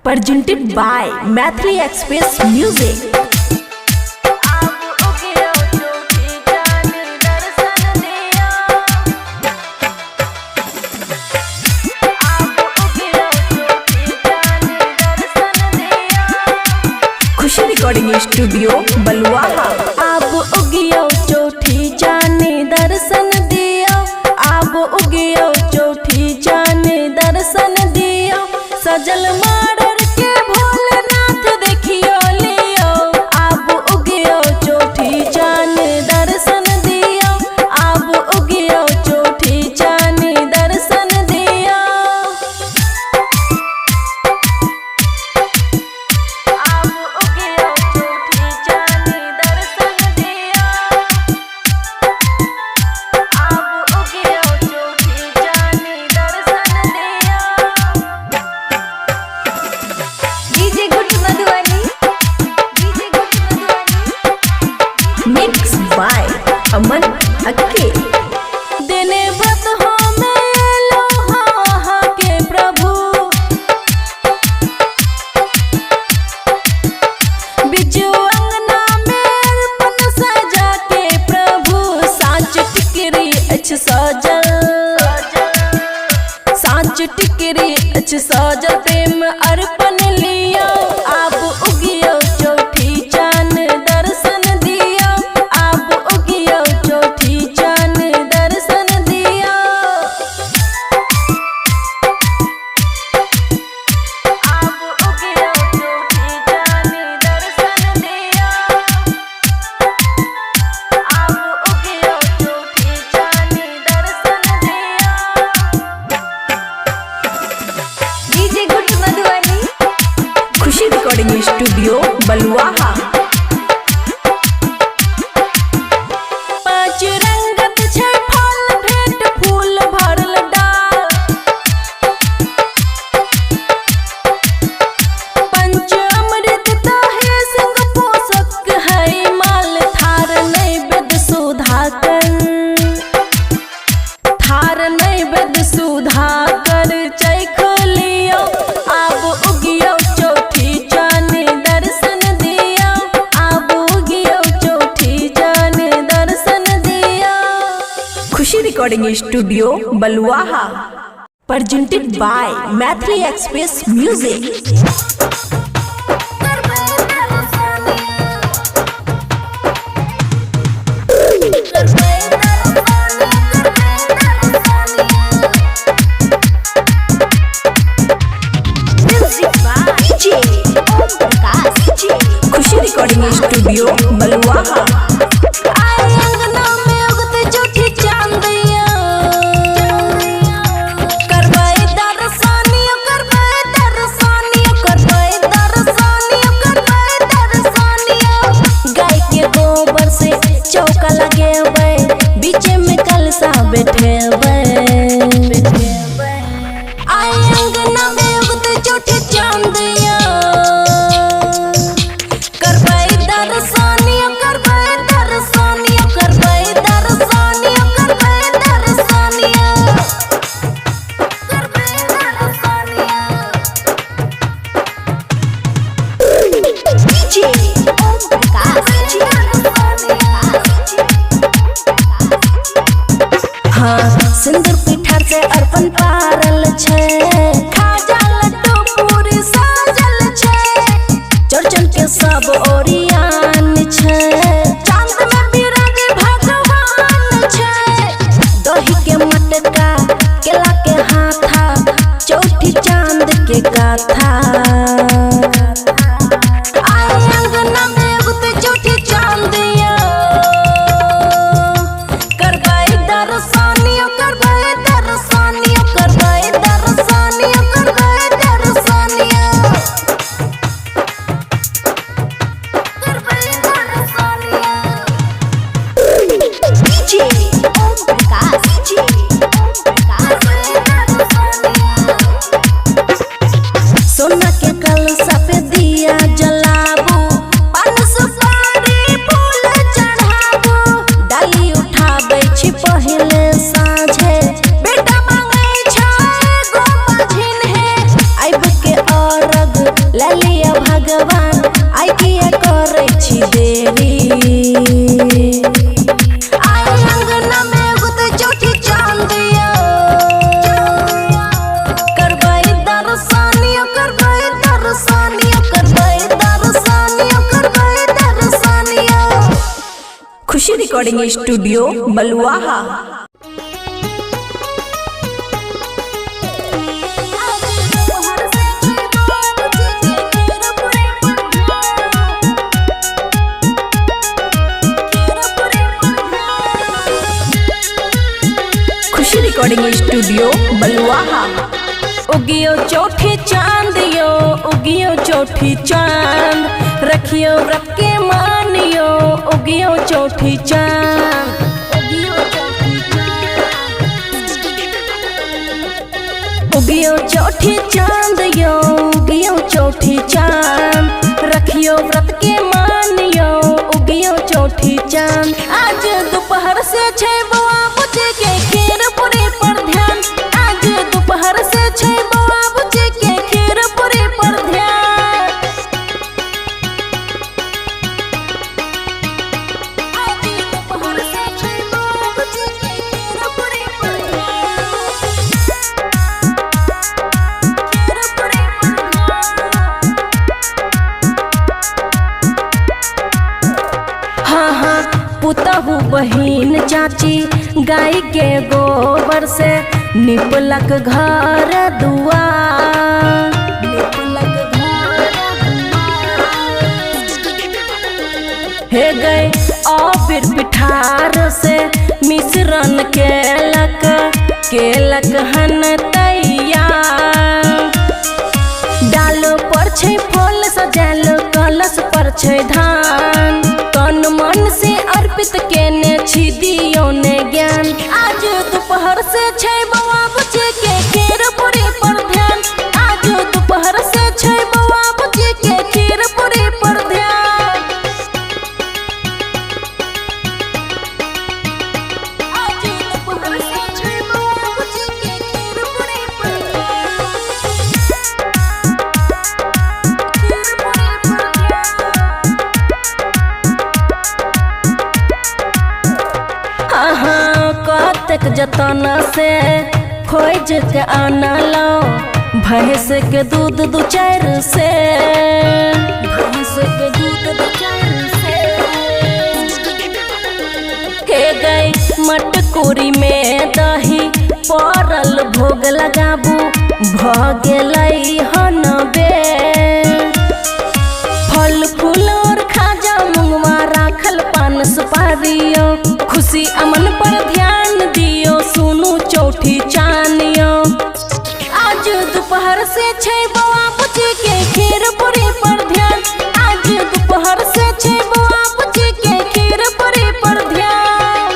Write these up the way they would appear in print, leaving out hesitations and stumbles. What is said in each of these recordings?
presented by Mathli Express Music. Khushi recording studio Baluaha. अब उगियो चौठी जाने दर्शन दियो, अब उगियो चौठी जाने दर्शन दियो, सजल मारर के भोलेनाथ देखियो लियो। अब उगियो चौठी जाने दर्शन दियो, अब उगियो चौठी जाने दर्शन दियो। अब उगियो चौठी जाने दर्शन दियो, अब उगियो चौठी जाने दर्शन दियो। DJ good Madhubani, DJ good Madhubani. Mix by Aman अक्के। देने व्रत हो में लोहा के प्रभु, बिजू अंगना में अर्पण सजा के प्रभु, साँच टिकरी अच्छ सजल, साँच टिकरी अच्छ सजल, प्रेम अर्पण लियो। अब उगियो चौठी चान दर्शन दियो, अब उगियो चौठी चान दर्शन दियो। अब उगियो चौठी चान दर्शन दियो, अब उगियो चौठी चान दर्शन दियो। डीजे गुड मधुबनी, खुशी रिकॉर्डिंग स्टूडियो बलुआहा। पाँच रंगत छै फल भेंट फूल भरल डाल, पंच अमृत ताहे संग पोषक है माल, थार नैवेद्य सुधाकर, थार नैवेद्य सुधाकर चैख लियो। अब उगियो चौठी चान दर्शन दियो, अब उगियो चौठी चान दर्शन दियो। Khushi recording studio Baluaha. presented by Mathli Express Music. Khushi recording studio Baluaha. आए अंगना में उगते चौठी चांदिया, करवाए दर्शनियो, करवाए दर्शनियो, करवाए दर्शनियो, करवाए दर्शनियो। गाय के गोबर से चौका लगेबै, बीच में कलशा बैठेबै। आए अंगना में उगते चौठी चांदिया, करवाए दर्शनियो, करवाए दर्शनियो, करवाए दर्शनियो, करवाए दर्शनियो, करवाए दर्शनियो। डीजे ओम प्रकाश, हाँ सिंदूर पिठार से अर्पण पारल छै, खाजा लड्डू पूरी साजल छै, चौरचन के सब ओरियान छै, चांद में बिराजे भगवान छै, दही के मटका केला के हाथा, चौठी चांद के गाथा। आए अंगना में उगते चौठी चांदिया, करवाए दर्शनियो, करवाए दर्शनियो, करवाए दर्शनियो, करवाए दर्शनियो, करवाए दर्शनियो। DJ Om Prakash, DJ Om Prakash. सोना के कलशा पे दिया जलाबू, पान सुपारी फूल चढ़ाबू, डाली उठाबै छी पहिले साँझे, बेटा मांगै छै एगो बहिन हे, आइब के अरग भगवान आई किया करे छी देरी। आए अंगना में गुद चौठी चांदिया करबै दर्शनियो करबै दर्शनियो करबै दर्शनियो करबै दर्शनियो। खुशी रिकॉर्डिंग स्टूडियो बलुआहा। खुशी रिकॉर्डिंग स्टूडियो बलुआहा। उगियो चौठी चांदियो उगियो चौठी चांद रखियो व्रत के मानियो उगियो चौठी चांद। उगियो चौठी चांदियो उगियो चौठी चांद रखियो व्रत के मानियो उगियो चौठी चांद। आज दोपहर से 6 बजे के खीर पूरी पर ध्यान। आज दोपहर से 6 बजे के खीर पूरी पर ध्यान। आज दोपहर से 6 बजे के खीर पूरी पर ध्यान। हाँ हाँ पुतहु बहिन चाची गाय के गोबर से निपलक घर दुआर। हे गए आबिर पिठार से मिश्रण केलक हन तैयार। डालो पर छै फल सजाल कलश पर छै धान। तन मन से अर्पित केने छी दियो ने ज्ञान। आज दोपहर से 6 बजे के खीर पूरी पर ध्यान। आज दोपहर से 6 बजे के खीर पूरी पर ध्यान। आज दोपहर से 6 बजे के खीर पूरी पर कतक जतन से खोज के आनलो भैंस के दूध 2-4 से। भैंस के दूध 2-4 से के गई मटकुरी में दही पड़ल भोग लगाबू भ गेलै हन बेर। फल फूल और खाजा मुंगवा राखल पान सुपारियो खुशी अमन पर ध्यान दियो सुनू चौठी चानियो। आज दोपहर से 6 बजे के खीर पूरी पर ध्यान। आज दोपहर से 6 बजे के खीर पूरी पर ध्यान।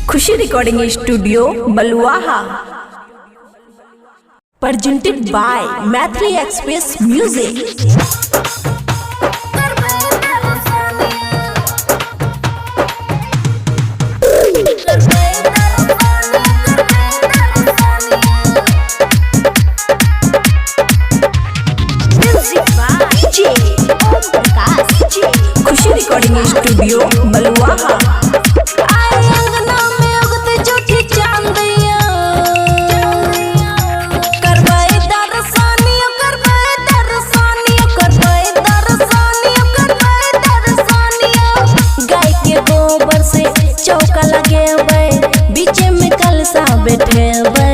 Khushi recording studio Baluaha. Presented by Maithili express music. Khushi recording studio Baluaha. आए अंगना में उगते चौठी चांदिया करबै दर्शनियो करबै दर्शनियो करबै दर्शनियो करबै दर्शनियो। गाय के गोबर से चौका लगेबै बीच में कलशा बैठेबै।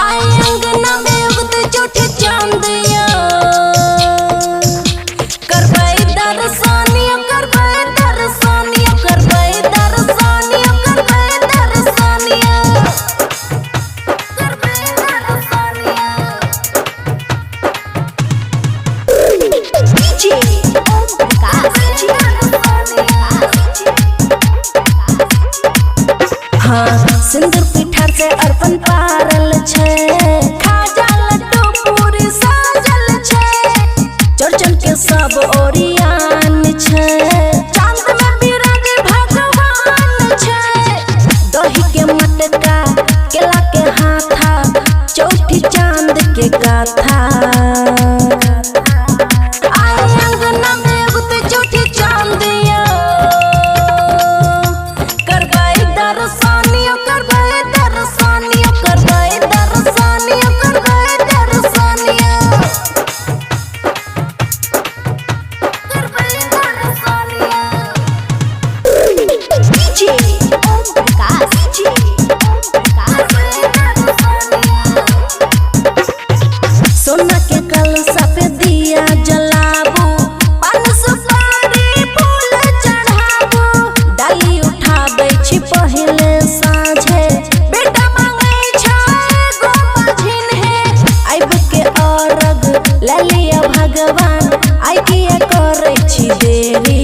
आए अंगना में उगते चौठी चांदिया करबै दर्शनियो करबै कथा। आए अंगना में उगते चौठी चांदिया, करबै दर्शनिया करबै दर्शनिया करबै दर्शनिया करबै दर्शनिया करबै दर्शनिया। डीजे ओम प्रकाश जी सोना के कलशा पे दिया जलाबू, पान सुपारी फूल चढ़ाबू, डाली उठाबै छी पहिले साँझे, बेटा मांगै छै एगो बहिन हे। आइब के अरग ले लिया भगवान, आइ किया करै छी देरी।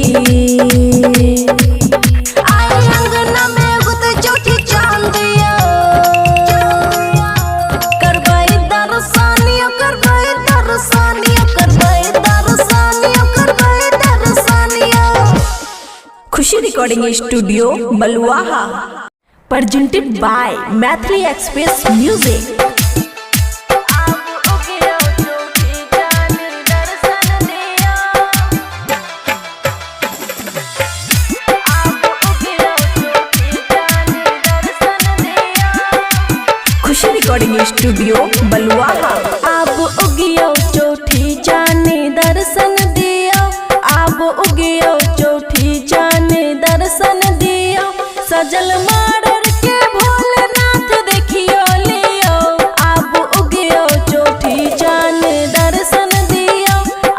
आइ अंगना में उगते चौठी चांदिया, करबै दर्शनिया करबै दर्शनिया करबै दर्शनिया करबै दर्शनिया। Khushi recording studio Baluaha, presented by Maithili express music. Khushi recording studio Baluaha. अब उगियो चौठी जाने दर्शन दियो, अब उगियो चौठी जाने दर्शन दियो, सजल मारर के भोलेनाथ देखियो लियो। अब उगियो चौठी जाने दर्शन दियो,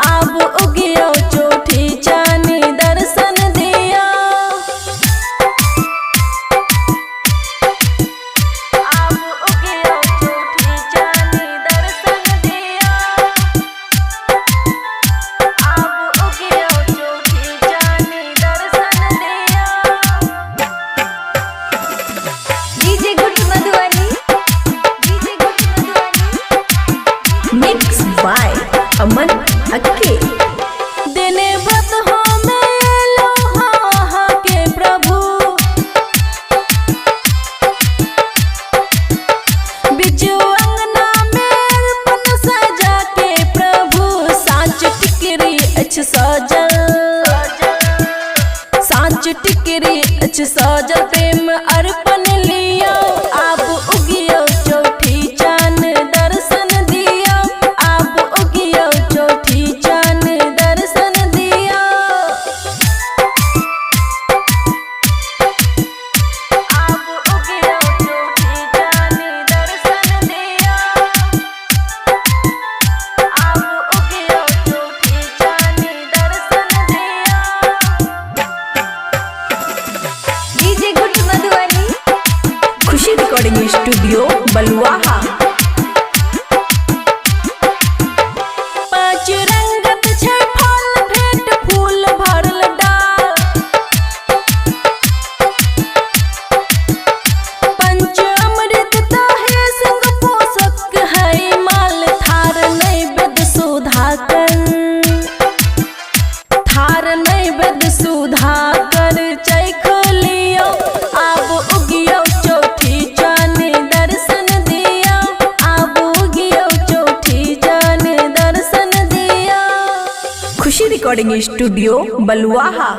अब उगियो चौठी जाने दर्शन दियो। अब उगियो चौठी जाने दर्शन दियो, अब उगियो चौठी जाने दर्शन दियो। DJ good Madhubani, DJ good Madhubani. Mix by Aman अक्के। देने व्रत हमें लोहा के प्रभु, बिजू अंगना में अर्पण सजा के प्रभु, साँच टिकरी अछि सजल, साँच टिकरी अछि सजल, प्रेम अर्पण लियो। अब उगियो चौठी चान दर्शन दियो, अब उगियो चौठी चान दर्शन दियो। अब उगियो चौठी चान दर्शन दियो, अब उगियो चौठी चान दर्शन दियो। डीजे गुड मधुबनी, खुशी रिकॉर्डिंग स्टूडियो बलुआहा। पाँच रंगत छै फल भेंट फूल भरल डाल, पंच अमृत दहे संग पोषक है माल, थार नैवेद्य सुधाकर, थार नैवेद्य सुधाकर चैख लियो। अब उगियो चौठी जाने दर्शन दियो, अब उगियो चौठी जाने दर्शन दियो। खुशी रिकॉर्डिंग स्टूडियो बलुआहा।